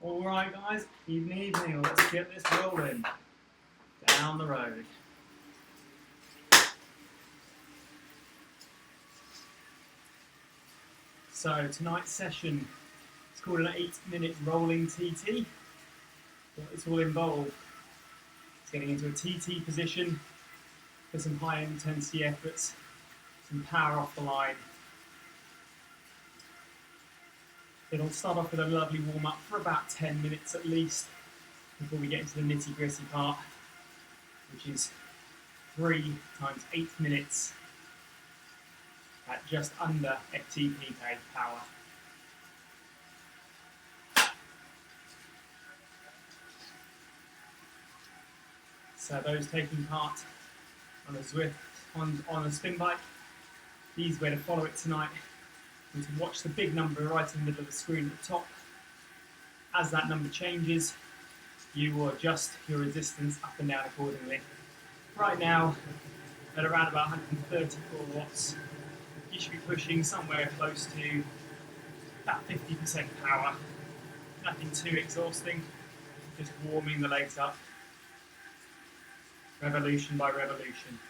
Alright guys, evening, let's get this rolling down the road. So tonight's session is called an 8-minute rolling TT. What it's all involved is getting into a TT position for some high intensity efforts, some power off the line. It'll start off with a lovely warm up for about 10 minutes at least before we get into the nitty gritty part, which is 3 times 8 minutes at just under FTP power. So those taking part on a Zwift, on a spin bike, the easy way to follow it tonight is to watch the big number right in the middle of the screen at the top. As that number changes, you will adjust your resistance up and down accordingly. Right now, at around about 134 watts, you should be pushing somewhere close to about 50% power. Nothing too exhausting, just warming the legs up, revolution by revolution.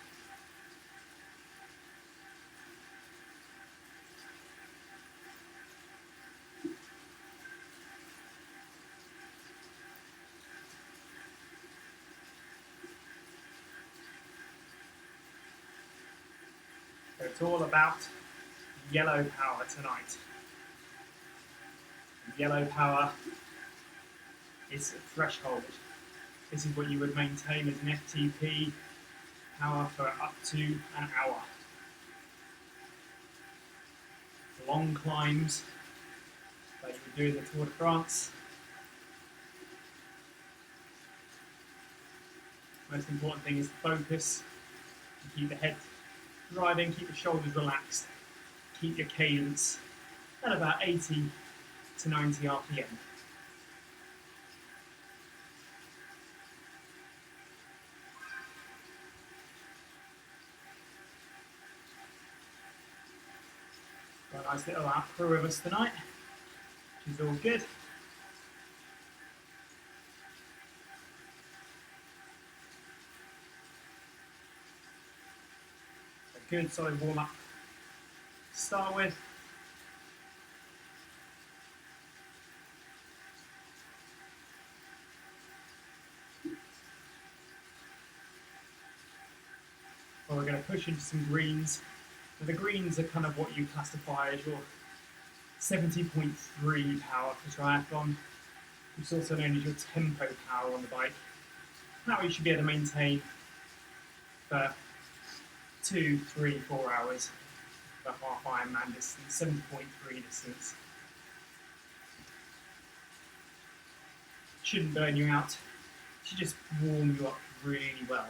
So it's all about yellow power tonight. Yellow power is a threshold. This is what you would maintain as an FTP power for up to an hour. Long climbs like you would do in the Tour de France. Most important thing is to focus and keep the head driving, keep the shoulders relaxed, keep your cadence at about 80 to 90 RPM. Got a nice little out crew of us tonight, which is all good. A good solid warm up to start with. Well, we're going to push into some greens. Now, the greens are kind of what you classify as your 70.3 power for triathlon, which is also known as your tempo power on the bike. Now you should be able to maintain for 2, 3, 4 hours for half Ironman distance, 70.3 distance. Shouldn't burn you out, should just warm you up really well.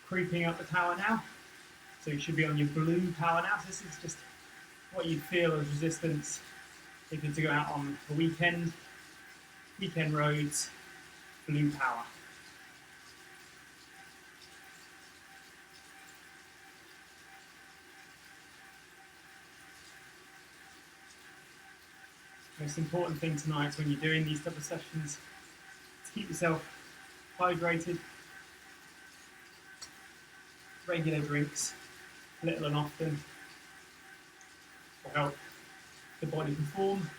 Creeping up the power now, so you should be on your blue power now. So this is just what you feel as resistance if you're to go out on a weekend roads, blue power. Most important thing tonight when you're doing these type of sessions is to keep yourself hydrated. Regular drinks, little and often, will help the body perform.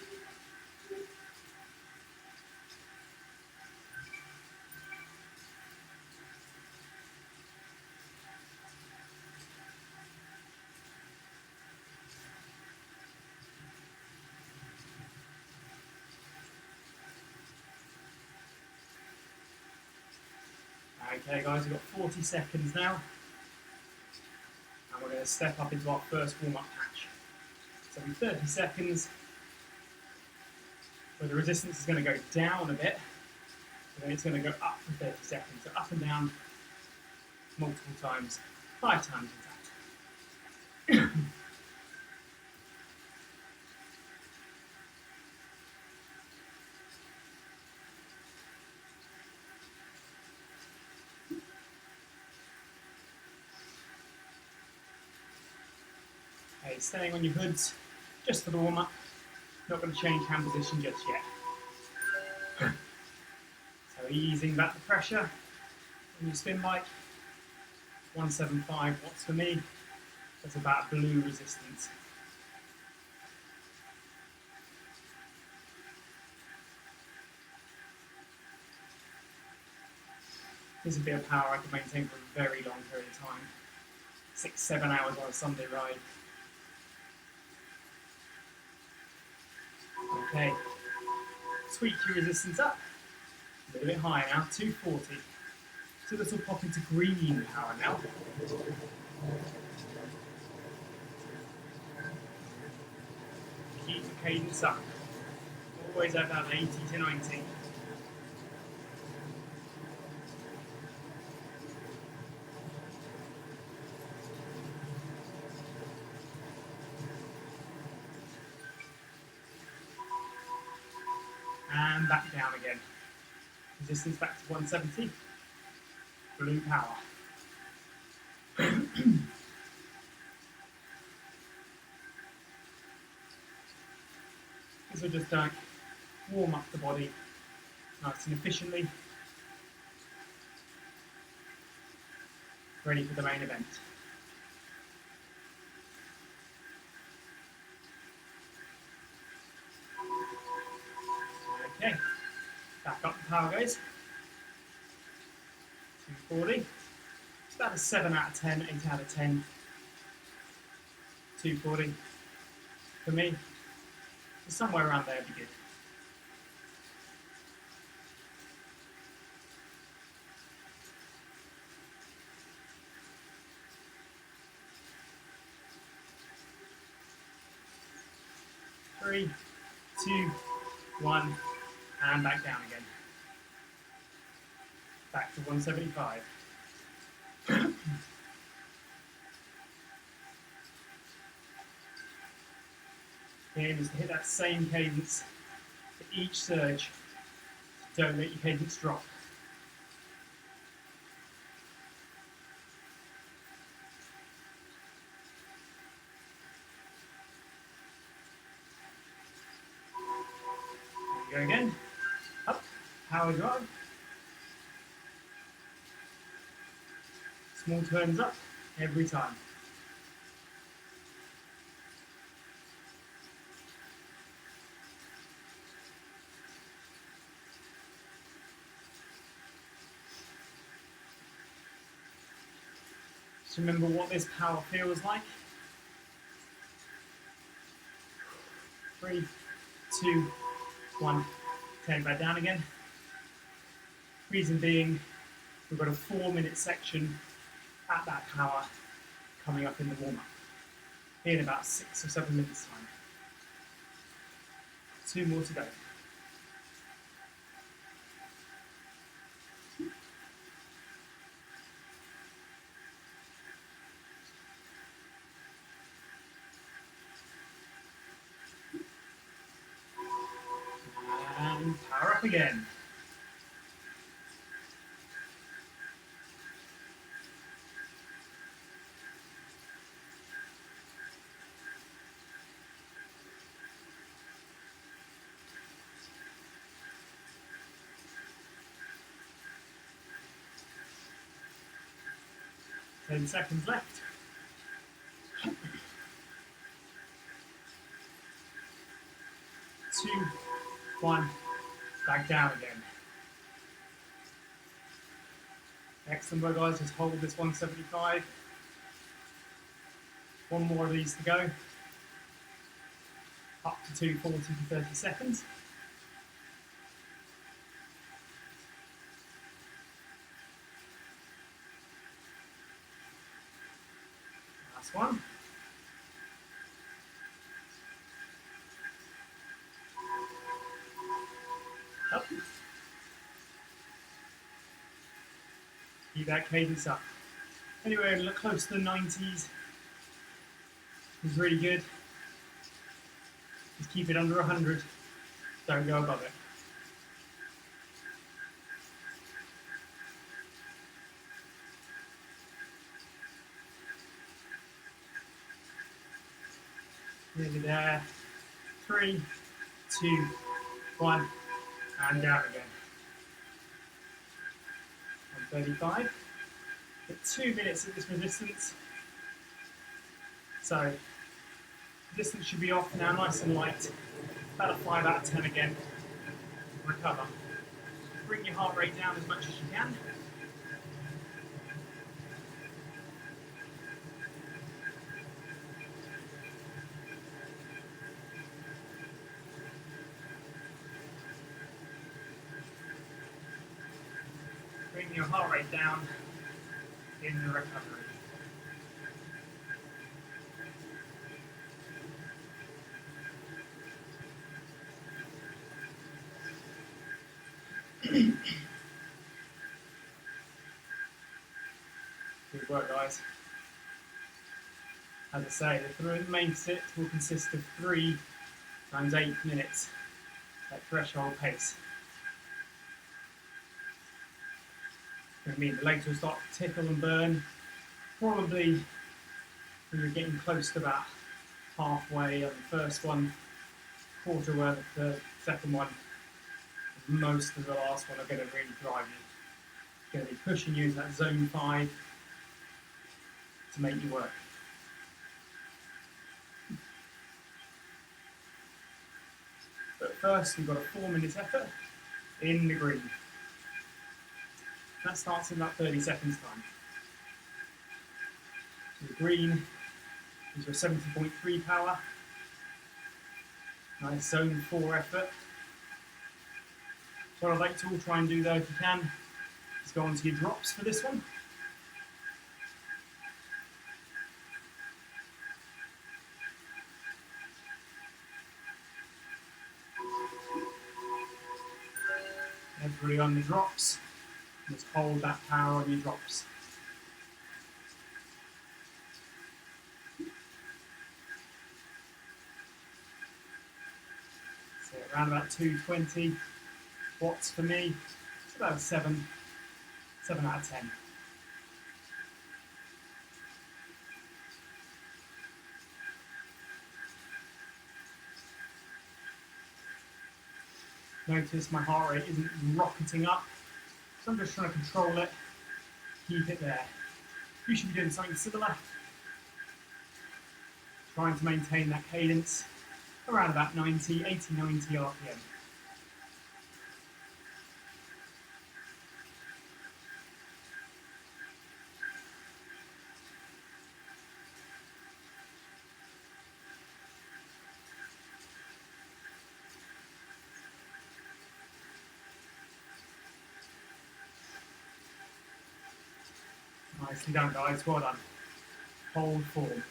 Okay guys, we've got 40 seconds now. And we're going to step up into our first warm-up patch. So in 30 seconds, where the resistance is going to go down a bit, and then it's going to go up for 30 seconds. So up and down multiple times, 5 times in fact. Okay, staying on your hoods just for the warm-up. Not going to change hand position just yet. So easing back the pressure on your spin bike. 175 watts for me. That's about blue resistance. This is a bit of power I can maintain for a very long period of time. 6-7 hours on a Sunday ride. Okay, tweak your resistance up. A little bit higher now, 240. So this will pop into green power now. Keep the cadence up. Always at that 80 to 90. And back down again. Resistance back to 170. Blue power. This will just warm up the body nice and efficiently. Ready for the main event. Okay, back up the power goes. 240. It's about a 7 out of 10, 8 out of 10. 240 for me. So somewhere around there would be good. Three, two, one, and back down again. Back to 175. The aim is to hit that same cadence for each surge. Don't let your cadence drop. There we go again. Up, power drive. Small turns up every time. Just remember what this power feels like. 3, 2, 1. Turn back down again. Reason being, we've got a 4-minute section at that power coming up in the warm-up in about 6 or 7 minutes time. 2 more to go. And power up again. Ten seconds left. 2, 1, back down again. Excellent work, guys. Just hold this 175. 1 more of these to go. Up to 240 for 30 seconds. Last one. Up. Keep that cadence up. Anyway, look close to the 90s. It's really good. Just keep it under 100. Don't go above it. Nearly there. 3, 2, 1, and down again. 135. Get 2 minutes at this resistance. So, distance should be off now, nice and light. About a 5 out of 10 again. Recover. Bring your heart rate down as much as you can. Bring your heart rate down in the recovery. Good work, guys. As I say, the main sit will consist of 3 times 8 minutes at threshold pace. I mean, the legs will start to tickle and burn, probably when you're getting close to about halfway on the first one, quarter way of the second one. Most of the last one are going to really drive you. Going to be pushing you into that zone 5 to make you work. But first, we've got a 4-minute effort in the green. That starts in about 30 seconds time. So the green is your 70.3 power. Nice zone 4 effort. So what I'd like to all try and do though, if you can, is go on to your drops for this one. Everybody on the drops, just hold that power on your drops. So around about 220 watts for me. It's about 7 out of 10. Notice my heart rate isn't rocketing up, so I'm just trying to control it, keep it there. You should be doing something similar, trying to maintain that cadence around about 80, 90 RPM. Nicely done, guys. Well done. Hold form.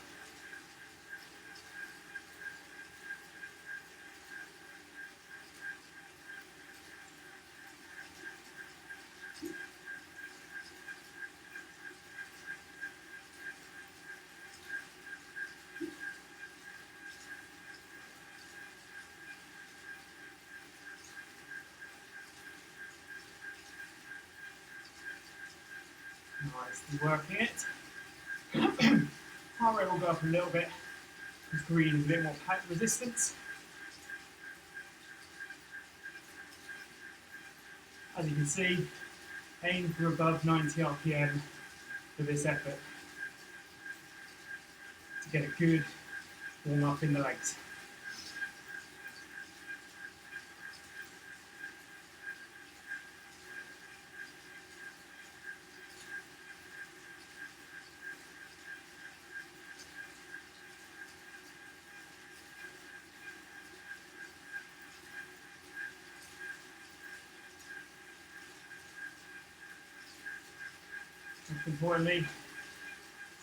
Nicely working it. Heart rate will go up a little bit because green is a bit more resistance. As you can see, aim for above 90 RPM for this effort to get a good warm up in the legs. Most importantly,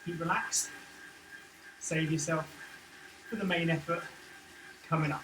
keep relaxed, save yourself for the main effort coming up.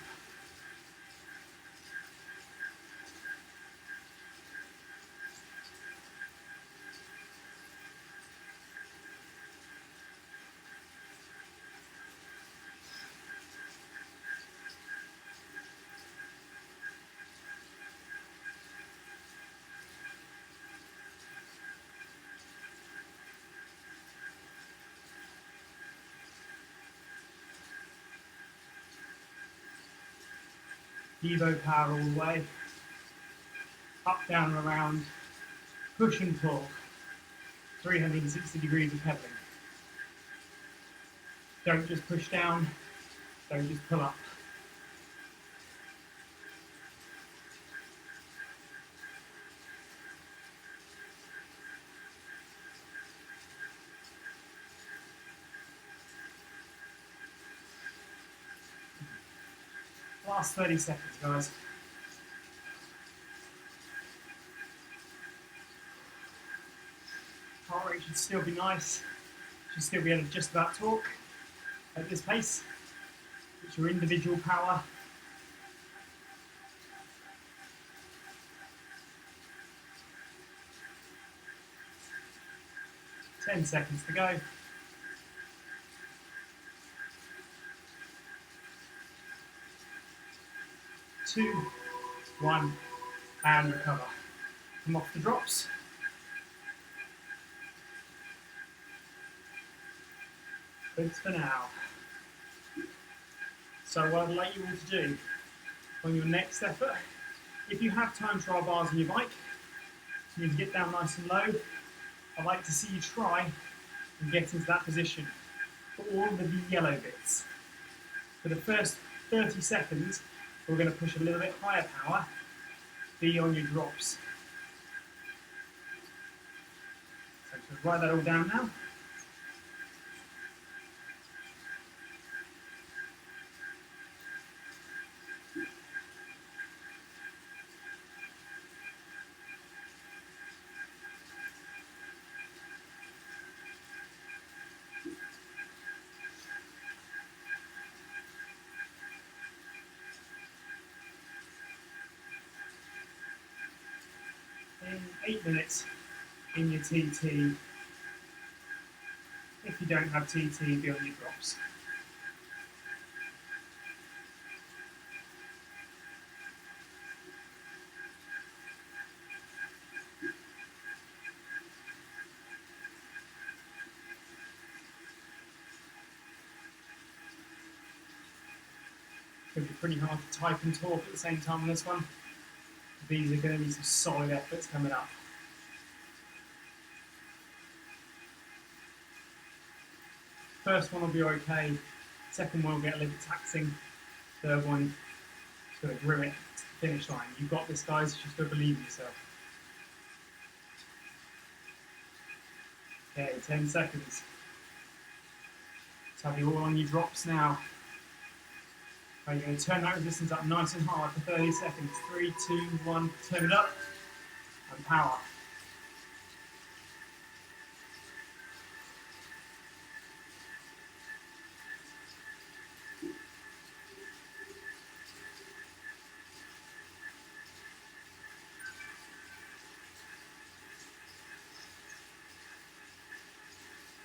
Evo power all the way. Up, down, and around. Push and pull. 360 degrees of pedaling. Don't just push down. Don't just pull up. Last 30 seconds, guys. Heart rate should still be nice. Should still be able to just about talk at this pace. It's your individual power. Ten seconds to go. 2, 1, and recover. Come off the drops. Good for now. So what I'd like you all to do on your next effort, if you have time trial bars on your bike, you need to get down nice and low. I'd like to see you try and get into that position for all of the yellow bits. For the first 30 seconds, we're going to push a little bit higher power, be on your drops. So just write that all down now. In 8 minutes in your TT. If you don't have TT, be on your drops. It's going to be pretty hard to type and talk at the same time on this one. These are going to be some solid efforts coming up. First one will be okay. Second one will get a little bit taxing. Third one is going to grim it to the finish line. You've got this, guys. Just got to believe in yourself. Okay, 10 seconds. Let's have you all on your drops now. Right, you're going to turn that resistance up nice and hard for 30 seconds. 3, 2, 1, turn it up, and power.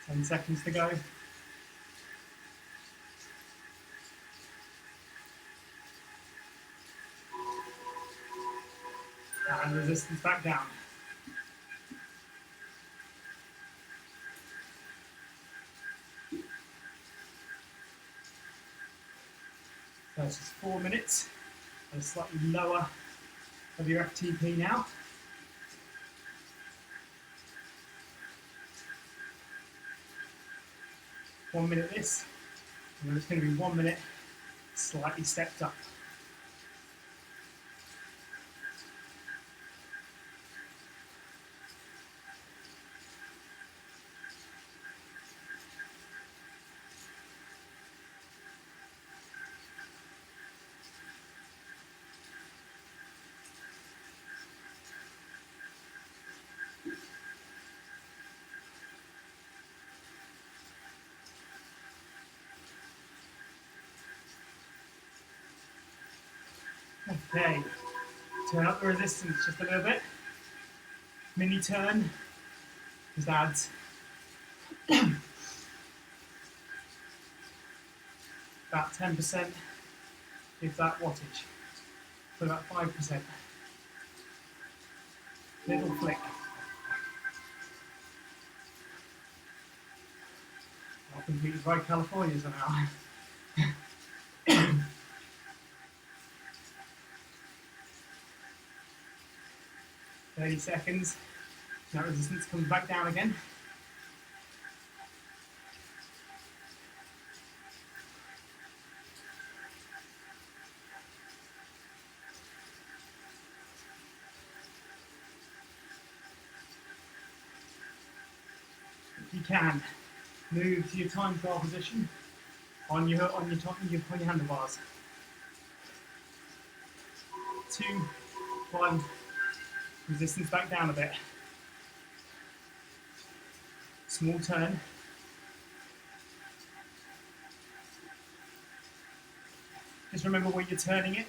Ten seconds to go. And resistance back down. So it's just 4 minutes and slightly lower of your FTP now. One minute this, and then it's going to be 1 minute slightly stepped up. Okay, turn up the resistance just a little bit. Mini turn, just adds about 10%, if that wattage, put about 5%. Little flick. I'll completely by California somehow. 30 seconds. Now resistance comes back down again. If you can, move to your time trial position on your handlebars. 2, 1, resistance back down a bit. Small turn. Just remember where you're turning it,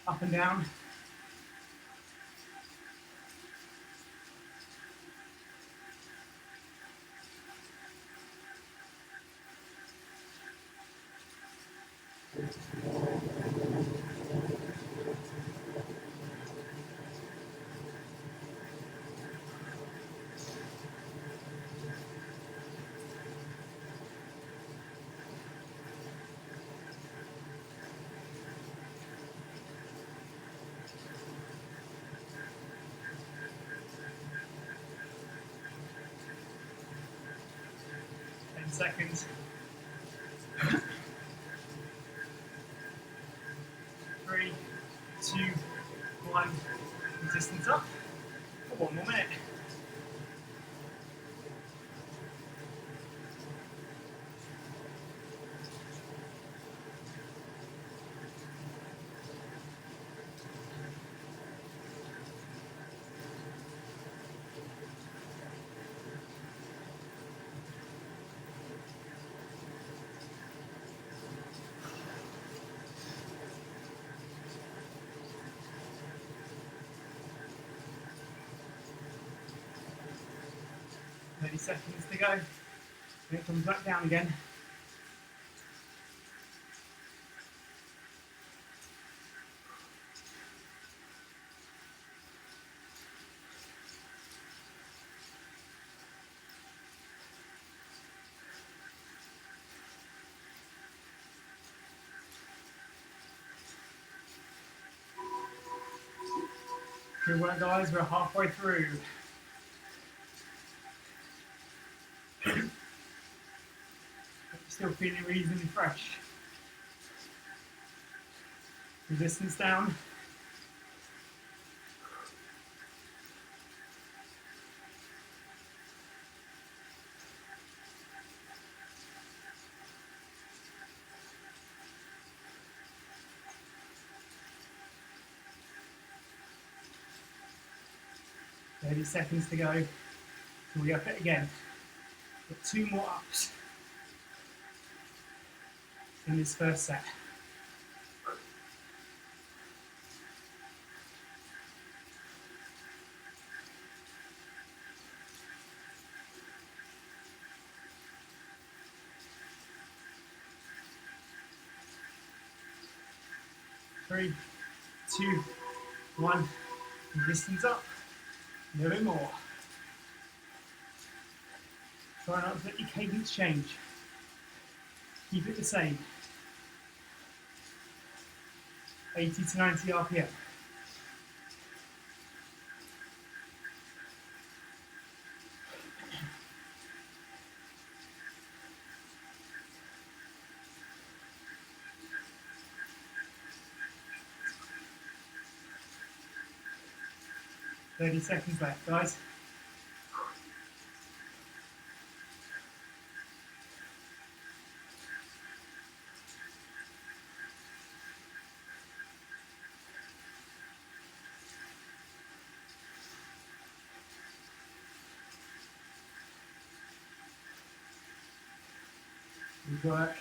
up and down. Seconds. 3, 2, 1. Resistance up for 1 more minute. Seconds to go, and it comes back down again. Good work, guys, we're halfway through. Still feeling reasonably fresh. Resistance down. Thirty seconds to go. So we up it again. Got 2 more ups in this first set. Three, 2, 1. Resistance up. A little bit more. Try not to let your cadence change. Keep it the same. 80 to 90 RPM. Thirty seconds left, guys. Good work.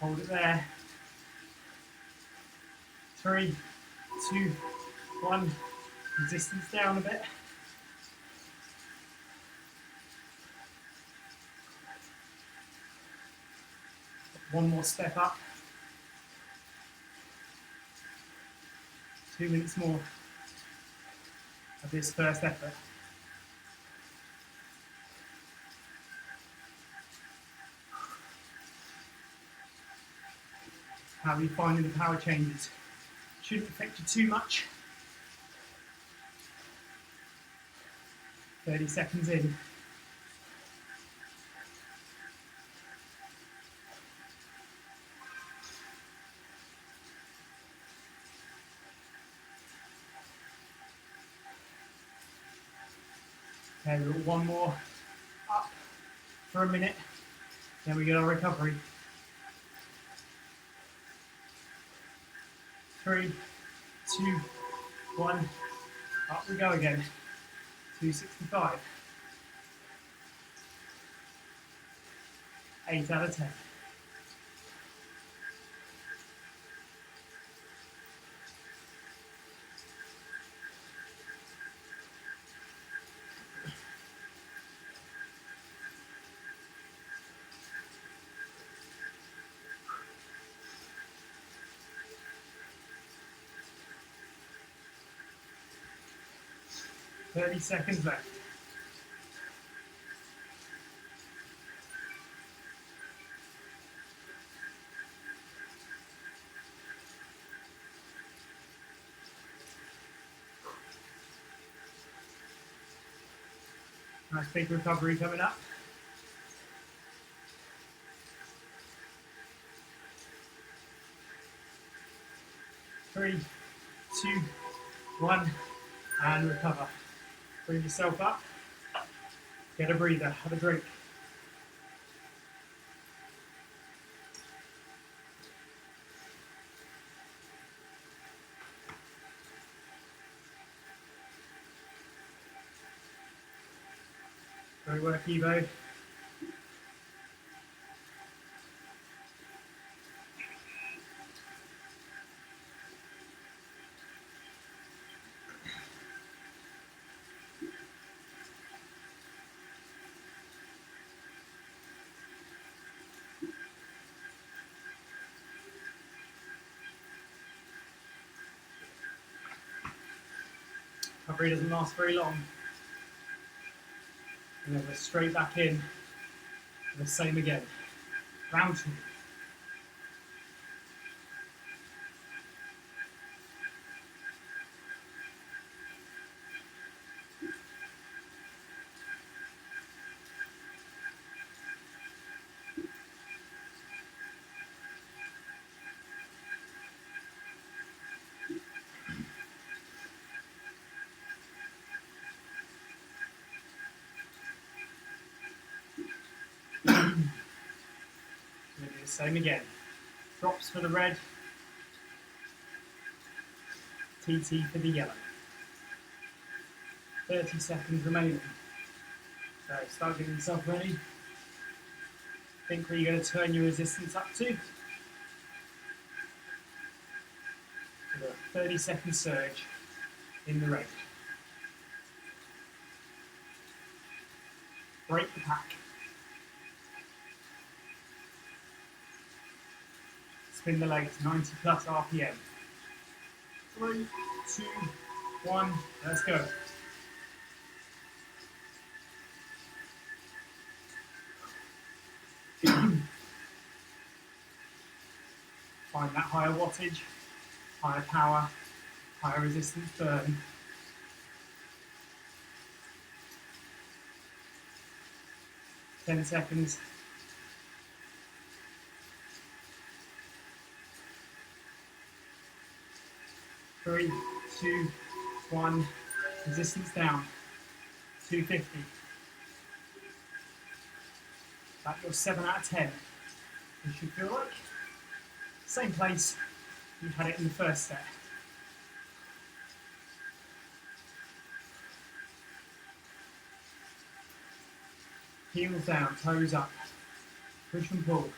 Hold it there. 3, 2, 1. Resistance down a bit. One more step up. 2 minutes more of this first effort. How are you finding the power changes? Shouldn't affect you too much. 30 seconds in. Okay, we've got one more up for a minute, then we get our recovery. 3, 2, 1, up we go again. 265. 8 out of 10. Thirty seconds left. Nice big recovery coming up. Three, 2, 1, and recover. Bring yourself up. Get a breather, have a drink. Great work, Evo. Recovery doesn't last very long. And then we're straight back in for the same again. Round 2. We'll do the same again. Drops for the red, TT for the yellow. 30 seconds remaining. So start getting yourself ready. Think where you're going to turn your resistance up to. With a 30-second surge in the red. Break the pack. Spin the legs, 90 plus RPM. 3, 2, 1, let's go. Find that higher wattage, higher power, higher resistance burn. Ten seconds. 3, 2, 1, resistance down, 250. Back your 7 out of 10. You should feel like same place you had it in the first set. Heels down, toes up, push and pull.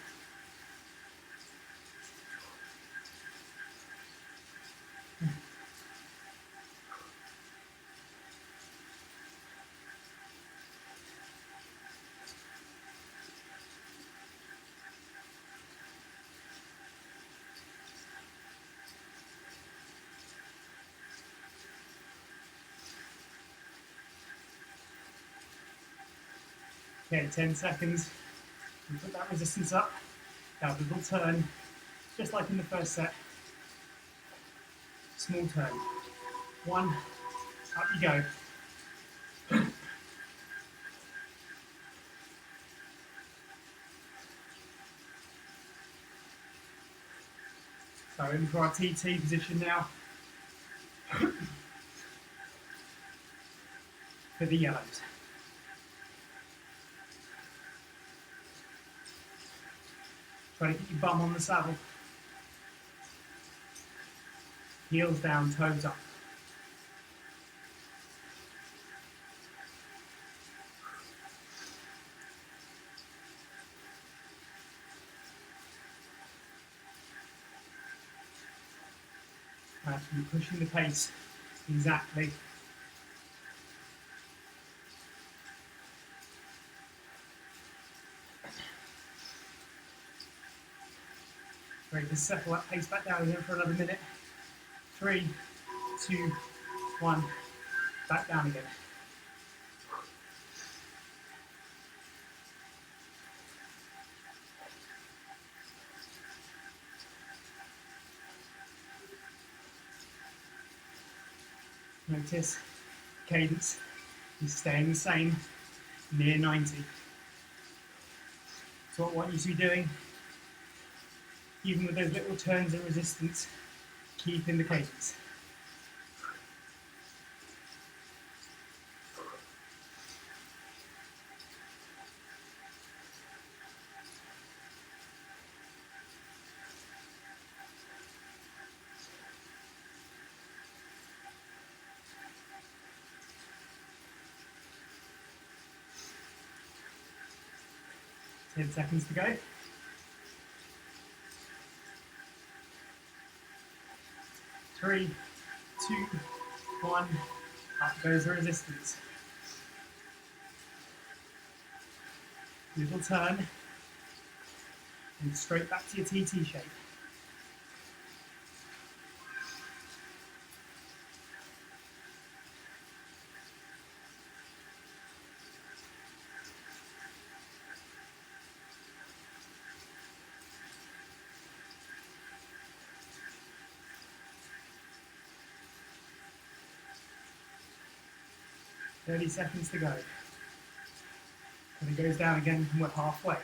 Okay, 10 seconds. You put that resistance up, have a little turn, just like in the first set. Small turn. 1, up you go. So into our TT position now for the yellows. Try to get your bum on the saddle. Heels down, toes up. Actually pushing the pace exactly. Ready to settle that pace back down again for another minute. 3, 2, 1, back down again. Notice cadence is staying the same, near 90. So what I want you to be doing, even with those little turns of resistance, keep in the cadence. Ten seconds to go. 3, 2, 1, up goes the resistance. Little turn, and straight back to your TT shape. Thirty seconds to go. And it goes down again and we're halfway.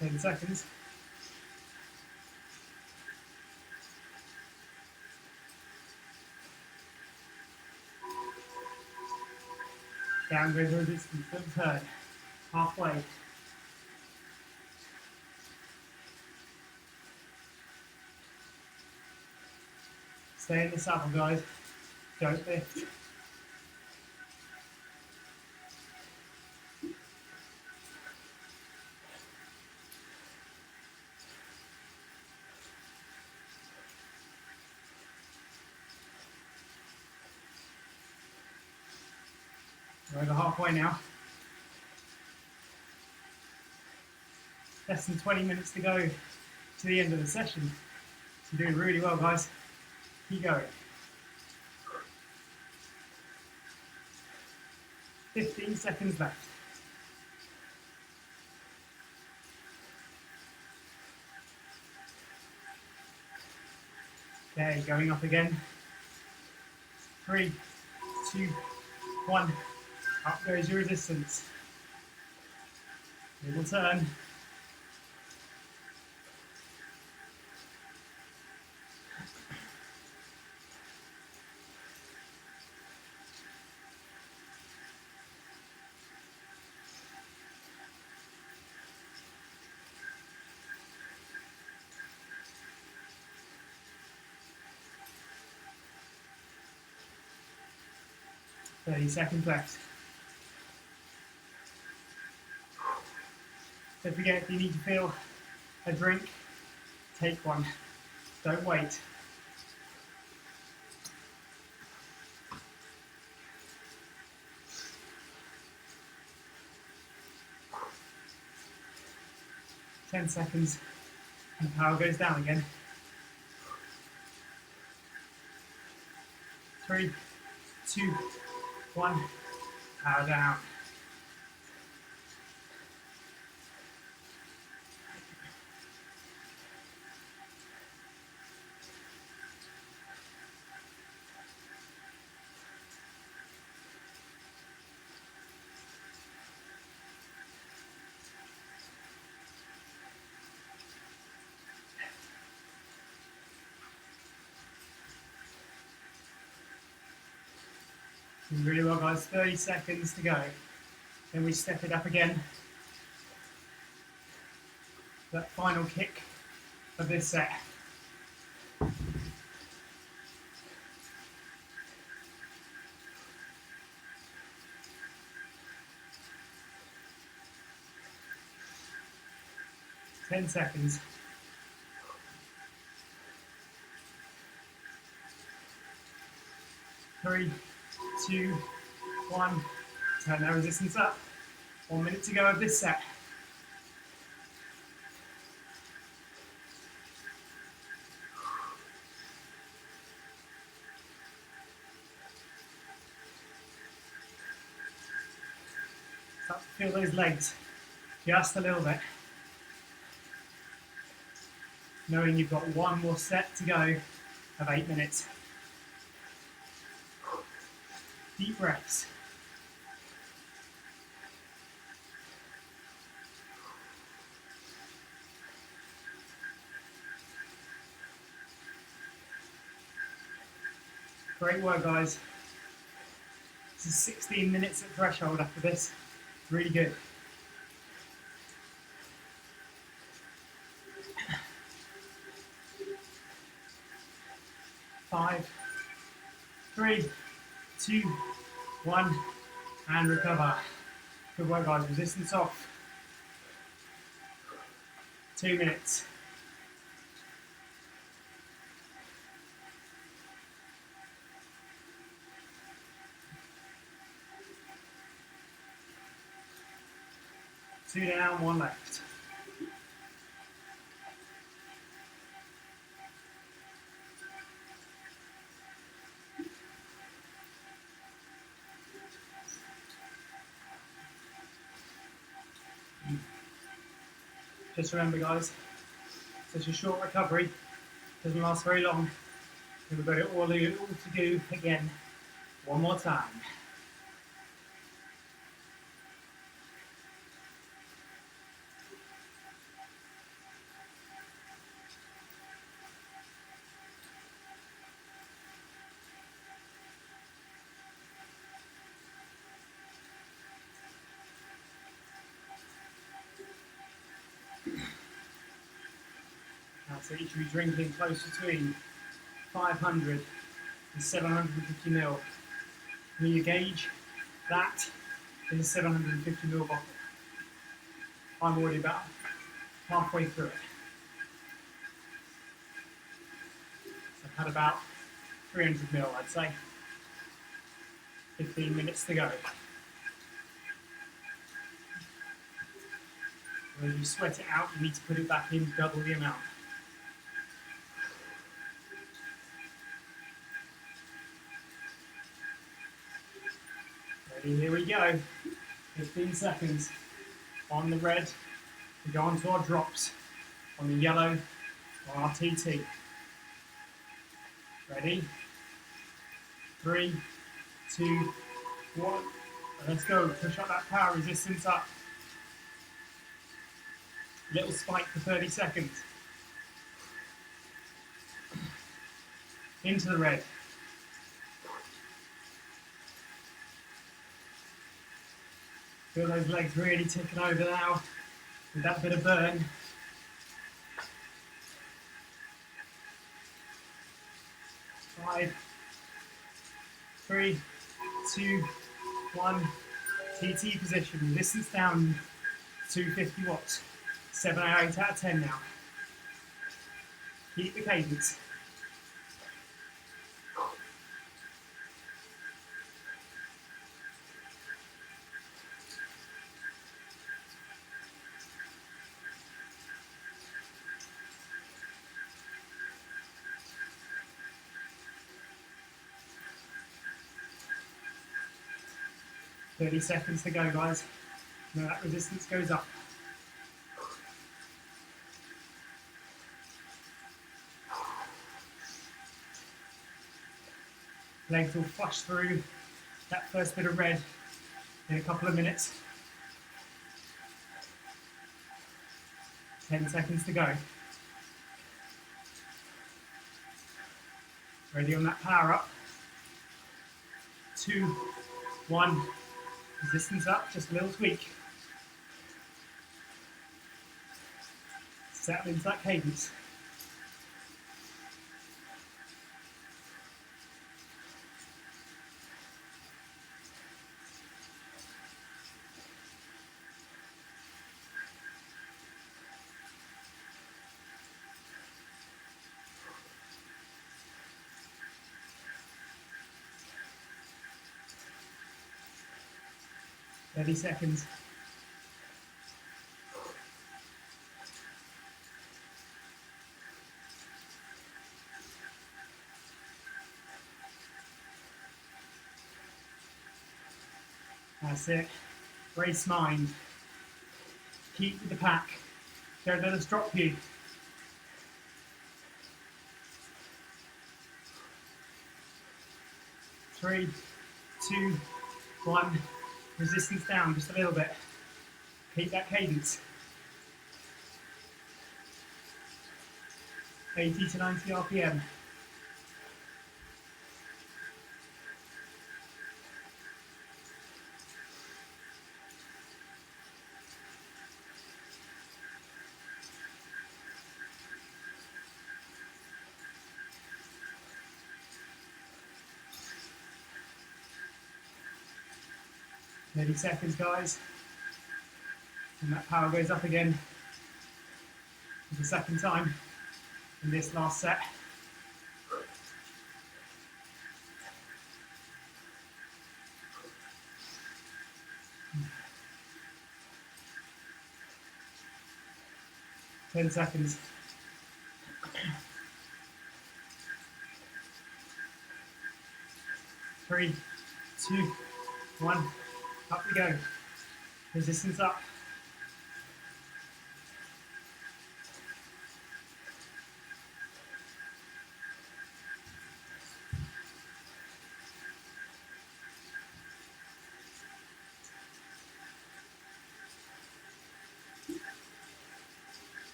10 seconds. Down goes the resistance, little turn. Halfway. Stay in the saddle, guys. Don't lift. We're over halfway now. Less than 20 minutes to go to the end of the session. So you're doing really well, guys. Keep going. 15 seconds left. Okay, going up again. 3, 2, 1. Up goes your resistance. Little turn. Thirty seconds left. Don't forget, if you need to feel a drink, take one. Don't wait. Ten seconds, and power goes down again. 3, 2, 1, power down. Doing really well, guys. 30 seconds to go. Then we step it up again. That final kick of this set. Ten seconds. 3, 2, 1. Turn that resistance up. 1 minute to go of this set. Start to feel those legs just a little bit. Knowing you've got one more set to go of 8 minutes. Deep breaths. Great work, guys. This is 16 minutes at threshold after this. Really good. Five, 3, 2, 1, and recover. Good work, guys. Resistance off. 2 minutes. Two down, 1 left. Just remember, guys, such a short recovery, doesn't last very long. We've got it all to do again, one more time. So you should be drinking close between 500 and 750 ml. When you gauge, that is a 750 ml bottle. I'm already about halfway through it. So I've had about 300 ml, I'd say. 15 minutes to go. When you sweat it out, you need to put it back in double the amount. Ready, here we go. 15 seconds. On the red, we go on to our drops. On the yellow, our TT. Ready? 3, 2, 1. Let's go. Push up that power resistance up. Little spike for 30 seconds. Into the red. Feel those legs really ticking over now with that bit of burn. Five, 3, 2, 1. TT position. Resistance down. 250 watts. 7 or 8 out of 10 now. Keep the cadence. "30 seconds to go, guys. Now that resistance goes up. Legs will flush through that first bit of red in a couple of minutes. 10 seconds to go. Ready on that power up. 2, 1. Resistance up, just a little tweak. Settle into that cadence. Thirty seconds. That's it. Race mind. Keep with the pack. Don't let us drop you. 3, 2, 1. Resistance down just a little bit. Keep that cadence. 80 to 90 RPM. Thirty seconds, guys. And that power goes up again for the second time in this last set. Ten seconds. 3, 2, 1. Up we go. Resistance up.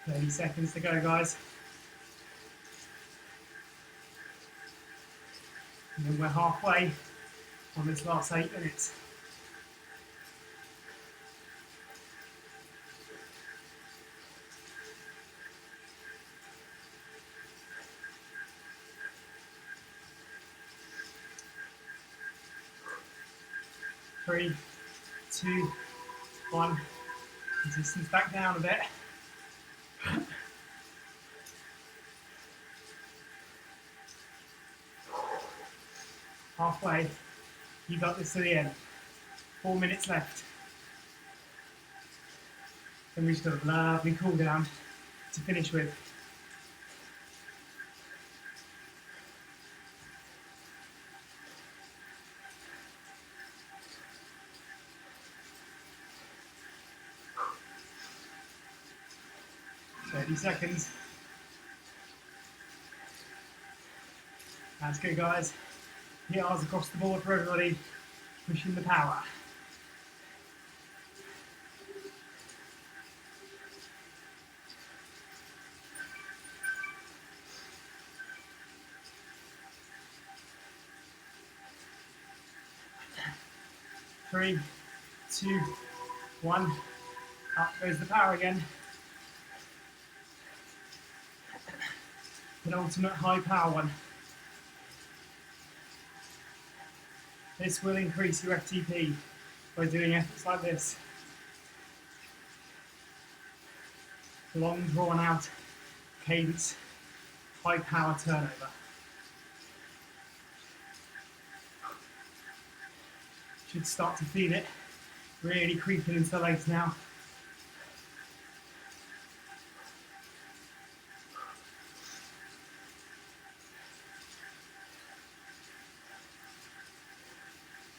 Thirty seconds to go, guys. And then we're halfway on this last 8 minutes. Three, 2, 1. Resistance back down a bit. Halfway. You got this to the end. 4 minutes left. Then we've just got a lovely cool down to finish with. Seconds. That's good, guys. PRs across the board for everybody. Pushing the power. Three, 2, 1. Up goes the power again. Penultimate high power one. This will increase your FTP by doing efforts like this. Long drawn out cadence, high power turnover. Should start to feel it really creeping into the legs now.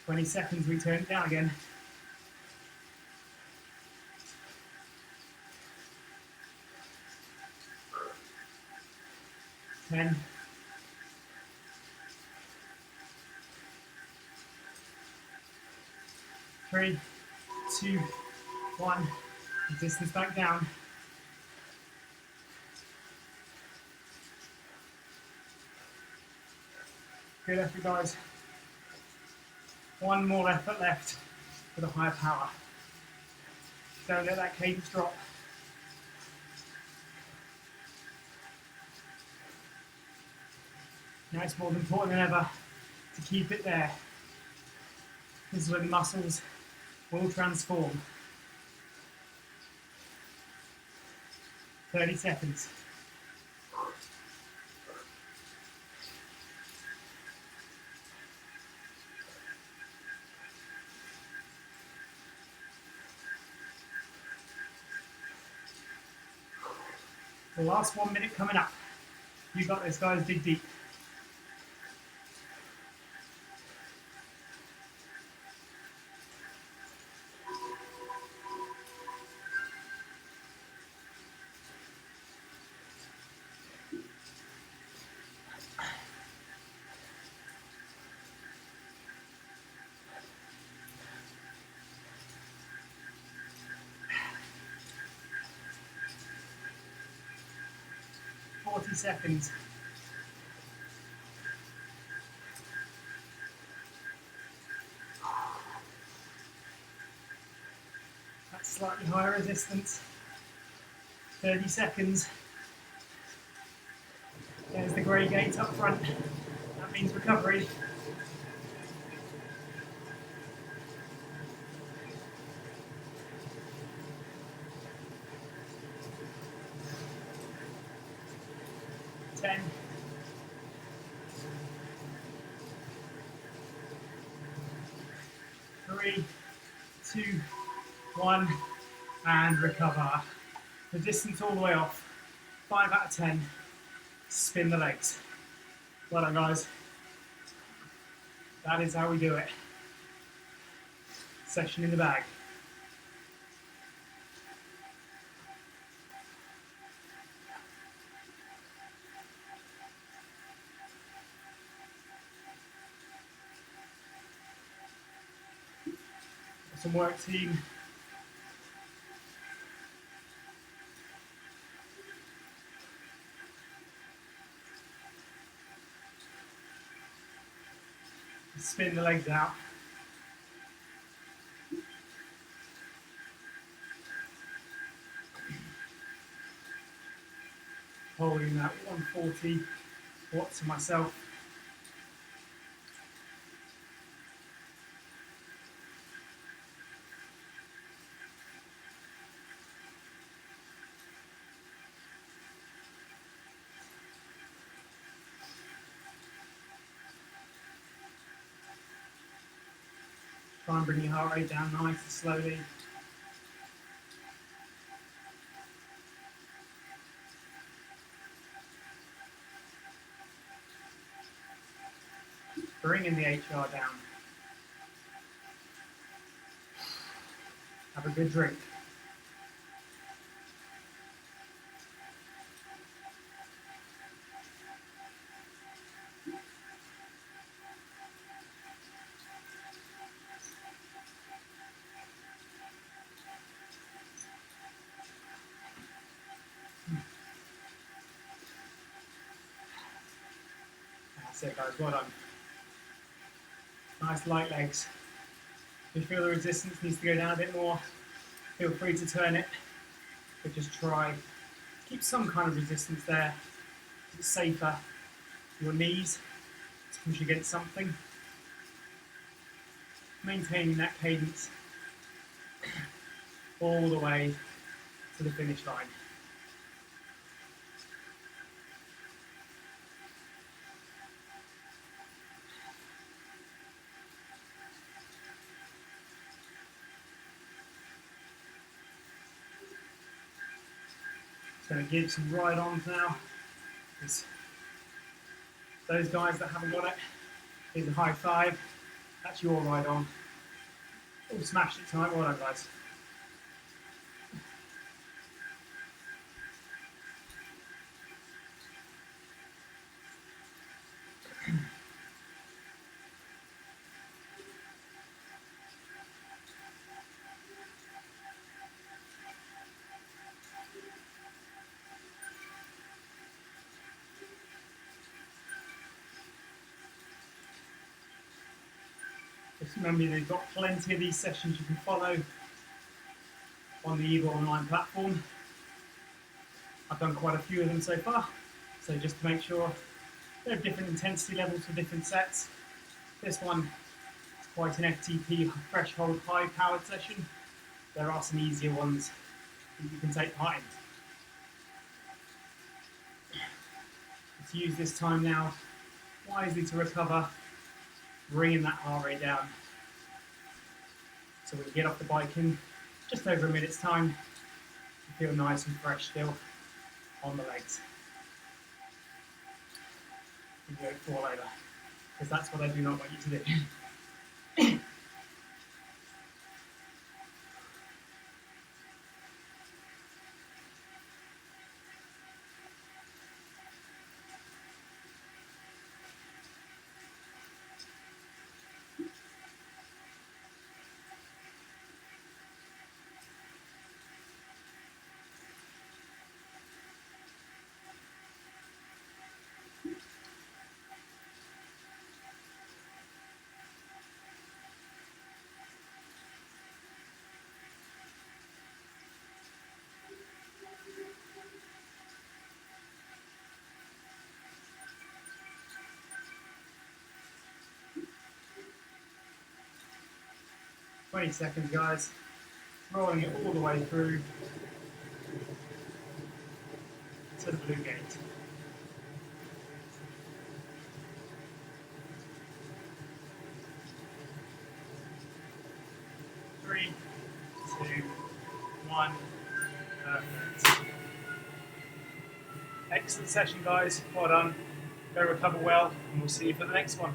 "20 seconds, we turn it down again. 10. 3, 2, 1, resistance back down. Good effort, guys. 1 more effort left for the higher power. Don't let that cadence drop. Now it's more important than ever to keep it there. This is when the muscles will transform. 30 seconds. The last 1 minute coming up. You got this, guys. Dig deep. Seconds. That's slightly higher resistance. 30 seconds. There's the grey gate up front. That means recovery. Three, two, 1, and recover. Resistance all the way off. 5 out of 10. Spin the legs. Well done, guys. That is how we do it. Session in the bag. Some work, team. Spin the legs out. Holding that 140 watts to myself. Try and bring your heart rate down nice and slowly. Bringing the HR down. Have a good drink. That's it, guys. Well done. Nice light legs. If you feel the resistance needs to go down a bit more, feel free to turn it, but just try to keep some kind of resistance there. It's safer. Your knees to push against something. Maintaining that cadence all the way to the finish line. So I'm going to give some ride-ons now. Those guys that haven't got it, here's a high five. That's your ride-on. All smashed it tonight. Well done, guys. Just remember they've got plenty of these sessions you can follow on the EVA online platform. I've done quite a few of them so far, so just to make sure they have different intensity levels for different sets. This one is quite an FTP threshold high powered session. There are some easier ones that you can take part in. Let's use this time now wisely to recover, bringing that heart rate down so we can get off the bike in just over a minute's time and feel nice and fresh still on the legs. You don't fall over, because that's what I do not want you to do. 20 seconds, guys. Rolling it all the way through to the blue gate. Three, two, one. Perfect. Excellent session, guys. Well done. Go recover well, and we'll see you for the next one.